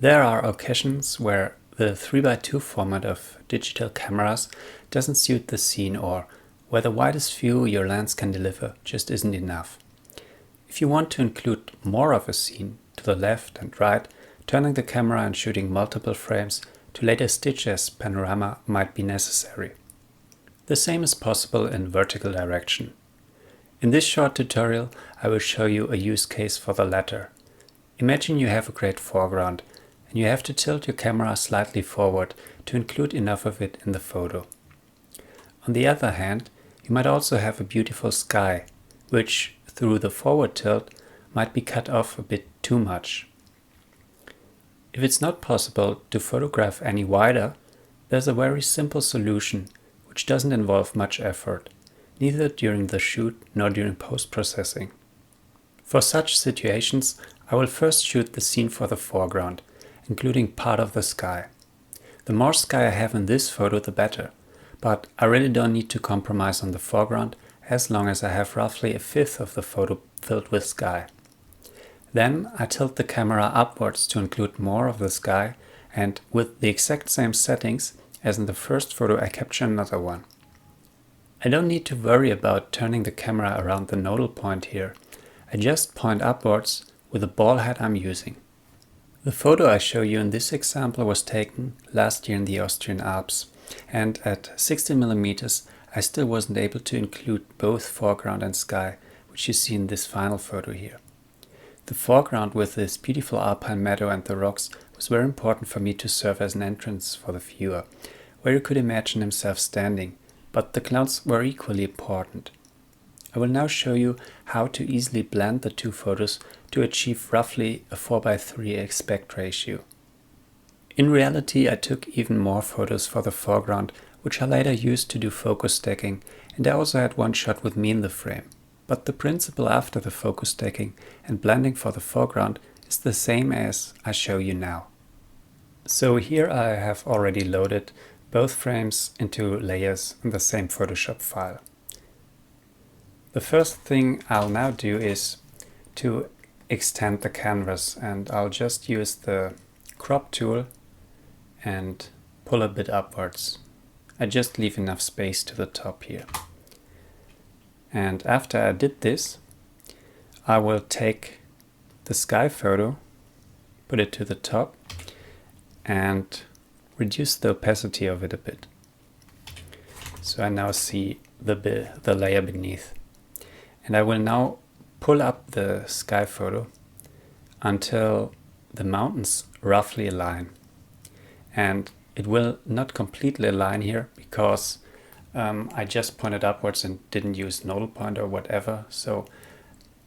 There are occasions where the 3x2 format of digital cameras doesn't suit the scene, or where the widest view your lens can deliver just isn't enough. If you want to include more of a scene to the left and right, turning the camera and shooting multiple frames to later stitch as panorama might be necessary. The same is possible in vertical direction. In this short tutorial, I will show you a use case for the latter. Imagine you have a great foreground and you have to tilt your camera slightly forward to include enough of it in the photo. On the other hand, you might also have a beautiful sky, which, through the forward tilt, might be cut off a bit too much. If it's not possible to photograph any wider, there's a very simple solution which doesn't involve much effort, neither during the shoot nor during post-processing. For such situations, I will first shoot the scene for the foreground, including part of the sky. The more sky I have in this photo, the better, but I really don't need to compromise on the foreground as long as I have roughly a fifth of the photo filled with sky. Then I tilt the camera upwards to include more of the sky, and with the exact same settings as in the first photo, I capture another one. I don't need to worry about turning the camera around the nodal point here. I just point upwards with the ball head I'm using. The photo I show you in this example was taken last year in the Austrian Alps, and at 16mm I still wasn't able to include both foreground and sky, which you see in this final photo here. The foreground with this beautiful alpine meadow and the rocks was very important for me to serve as an entrance for the viewer, where you could imagine himself standing, but the clouds were equally important. I will now show you how to easily blend the two photos to achieve roughly a 4:3 aspect ratio. In reality, I took even more photos for the foreground, which I later used to do focus stacking, and I also had one shot with me in the frame. But the principle after the focus stacking and blending for the foreground is the same as I show you now. So here I have already loaded both frames into layers in the same Photoshop file. The first thing I'll now do is to extend the canvas, and I'll just use the crop tool and pull a bit upwards. I just leave enough space to the top here. And after I did this, I will take the sky photo, put it to the top, and reduce the opacity of it a bit. So I now see the layer beneath. And I will now pull up the sky photo until the mountains roughly align. And it will not completely align here because I just pointed upwards and didn't use nodal point or whatever, so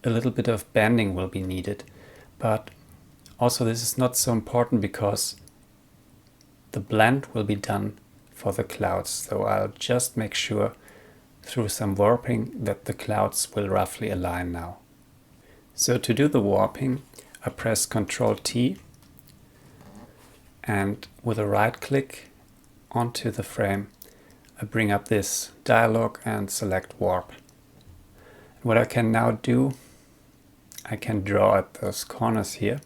a little bit of bending will be needed. But also this is not so important because the blend will be done for the clouds, so I'll just make sure through some warping that the clouds will roughly align now. So to do the warping, I press Ctrl T, and with a right click onto the frame, I bring up this dialog and select warp. What I can now do, I can draw at those corners here,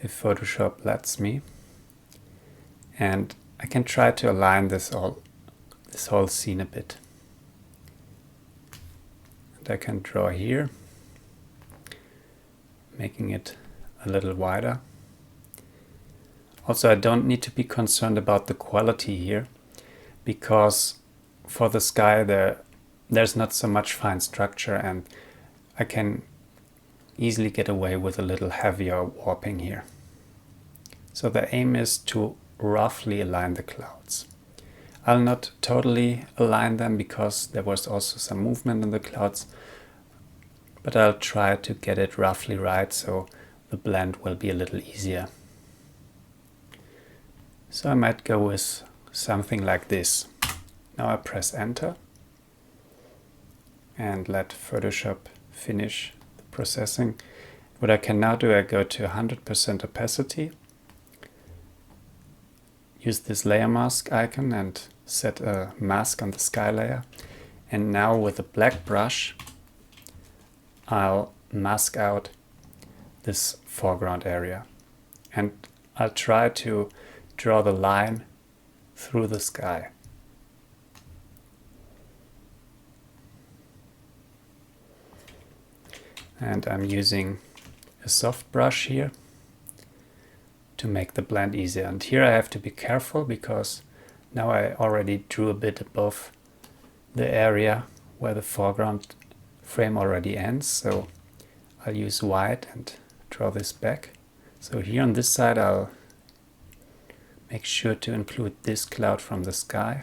if Photoshop lets me, and I can try to align this whole scene a bit. And I can draw here, making it a little wider. Also, I don't need to be concerned about the quality here, because for the sky there's not so much fine structure, and I can easily get away with a little heavier warping here. So the aim is to roughly align the clouds. I'll not totally align them because there was also some movement in the clouds, but I'll try to get it roughly right so the blend will be a little easier. So I might go with something like this. Now I press enter and let Photoshop finish the processing. What I can now do, I go to 100% opacity, use this layer mask icon and set a mask on the sky layer. And now with a black brush, I'll mask out this foreground area. And I'll try to draw the line through the sky. And I'm using a soft brush here to make the blend easier. And here I have to be careful because now I already drew a bit above the area where the foreground frame already ends. So I'll use white and draw this back. So here on this side I'll make sure to include this cloud from the sky.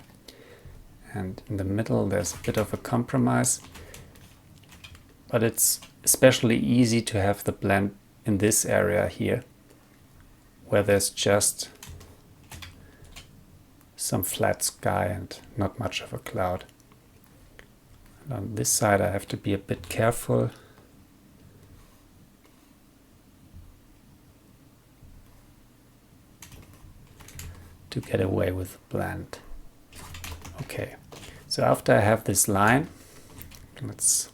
And in the middle there's a bit of a compromise. But it's especially easy to have the blend in this area here, where there's just some flat sky and not much of a cloud. And on this side I have to be a bit careful. To get away with the blend. Okay, so after I have this line, let's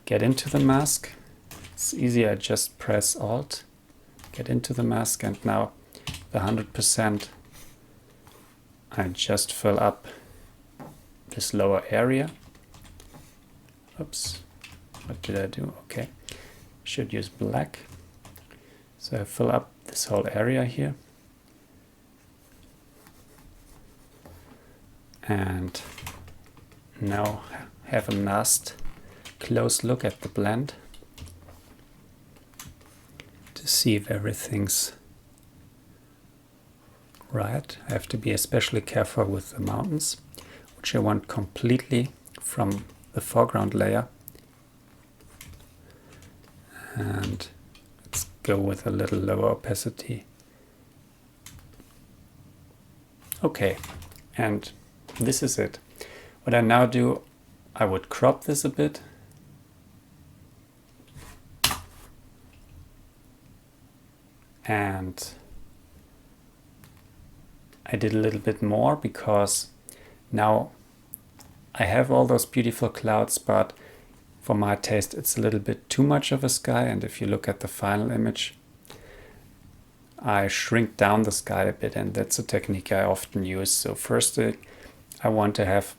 get into the mask. It's easy, I just press Alt, get into the mask, and now the 100%, I just fill up this lower area. Oops, what did I do? Okay, should use black. So I fill up this whole area here. And now have a last close look at the blend to see if everything's right. I have to be especially careful with the mountains, which I want completely from the foreground layer. And let's go with a little lower opacity. Okay, and this is it. What I now do, I would crop this a bit. And I did a little bit more because now I have all those beautiful clouds, but for my taste it's a little bit too much of a sky. And if you look at the final image, I shrink down the sky a bit, and that's a technique I often use. So first I want to have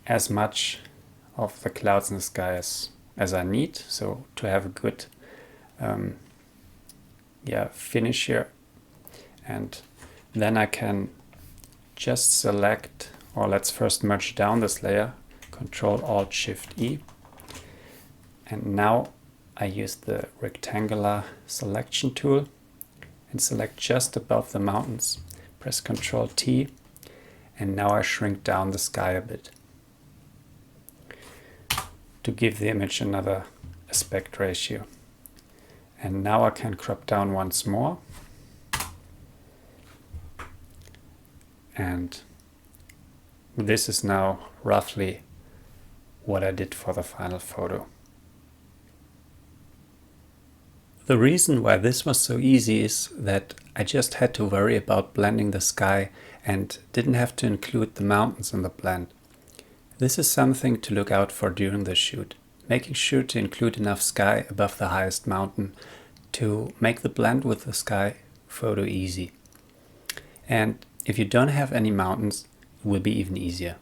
as much of the clouds in the sky as I need, so to have a good finish here. And then I can just select, or let's first merge down this layer, Control Alt Shift E. And now I use the rectangular selection tool and select just above the mountains, press Control T. And now I shrink down the sky a bit to give the image another aspect ratio. And now I can crop down once more. And this is now roughly what I did for the final photo. The reason why this was so easy is that I just had to worry about blending the sky and didn't have to include the mountains in the blend. This is something to look out for during the shoot, making sure to include enough sky above the highest mountain to make the blend with the sky photo easy. And if you don't have any mountains, it will be even easier.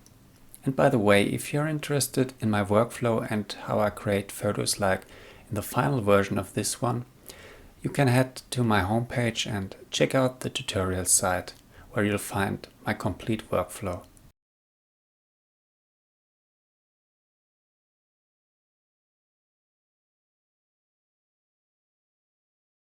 And by the way, if you're interested in my workflow and how I create photos like in the final version of this one, you can head to my homepage and check out the tutorial site where you'll find my complete workflow.